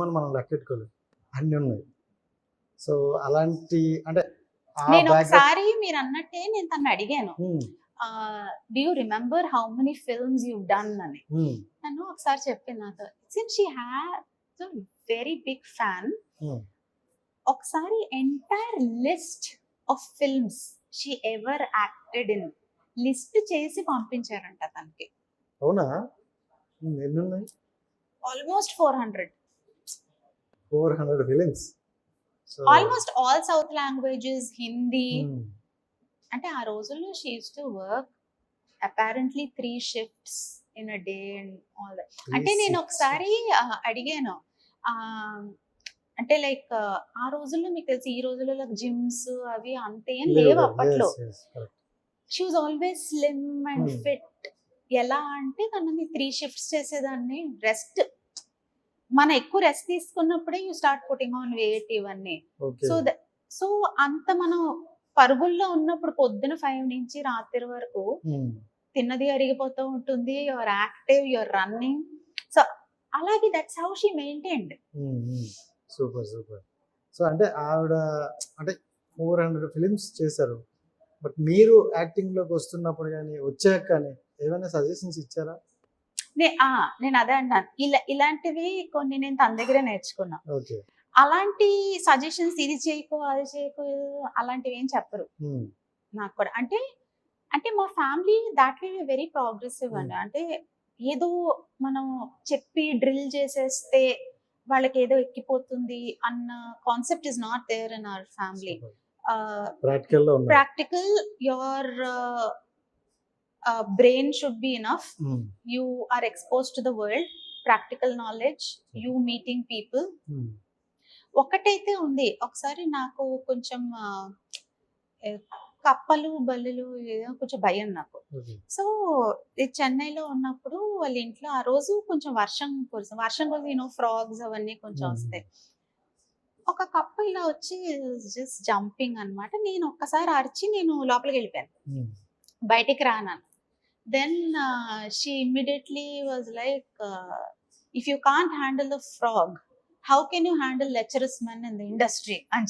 సినిమాలు మనం లెక్కెట్టుకోలేము, అన్ని ఉన్నాయి. సో అలాంటి అంటే నేను ఒకసారి మీరు అన్నట్టే నేను తను అడిగాను, do you remember how many films you done అని. తను ఒకసారి చెప్పింది నాతో, since she has very big fan, ఒకసారి entire list of films she ever acted in list చేసి పంపించారంట తనకి. అవునా? ఎన్ని ఉన్నాయి? Almost 400 films, almost all south languages, Hindi. అంటే ఆ రోజుల్లో she used to work apparently 3 shifts in a day and all that. అంటే నేను ఒకసారి అడిగాను, అంటే లైక్ ఆ రోజుల్లో మీకు తెలిసి ఈ రోజుల్లో జిమ్స్ అవి అంతేం లేవు అప్పట్లో. She was always slim and fit. ఎలా అంటే తనని 3 shifts చేసేదాన్ని. రెస్ట్, మనం ఎక్కువ రెస్ట్ తీసుకున్నప్పుడే you start putting on weight ఇవన్నీ. సో అంత మనం పరుగుల్లో ఉన్నప్పుడు పొద్దున 5 నుంచి రాత్రి వరకు తిన్నది అరిగిపోతూ ఉంటుంది. Your active, your running. So అలాగే that's how she maintained. Super super. So అంటే ఆవిడ అంటే 400 ఫిలిమ్స్ చేశారు. బట్ మీరు యాక్టింగ్ లోకి వస్తున్నప్పుడు కానీ వచ్చాక కానీ ఏమైనా సజెషన్స్ ఇచ్చారా? నేను అదే అంటాను, ఇలాంటివి కొన్ని నేను తన దగ్గరే నేర్చుకున్నా. అలాంటి సజెషన్స్ ఇది చేయకు అది చేయకు అలాంటివి ఏం చెప్పరు నాకు కూడా. అంటే మా family that way very progressive అండి. అంటే ఏదో మనం చెప్పి డ్రిల్ చేసేస్తే వాళ్ళకి ఏదో ఎక్కిపోతుంది అన్న concept is not there in our family. Practical, your brain should be enough. You are exposed to the world, practical knowledge, you meeting people. ఒకటైతే ఉంది, ఒకసారి నాకు కొంచెం కప్పలు బల్లులు ఏదో కొంచెం భయం నాకు. సో చెన్నైలో ఉన్నప్పుడు వాళ్ళ ఇంట్లో ఆ రోజు కొంచెం వర్షం కురిసి ఫ్రాగ్స్ అవన్నీ కొంచెం వస్తాయి. ఒక కప్ప ఇలా వచ్చి జస్ట్ జంపింగ్ అన్నమాట. నేను ఒక్కసారి అరిచి నేను లోపలికి వెళ్ళిపోయాను, బయటికి రానాను. Then she immediately was like, if you can't handle the frog, how can you handle lecherous men in the industry?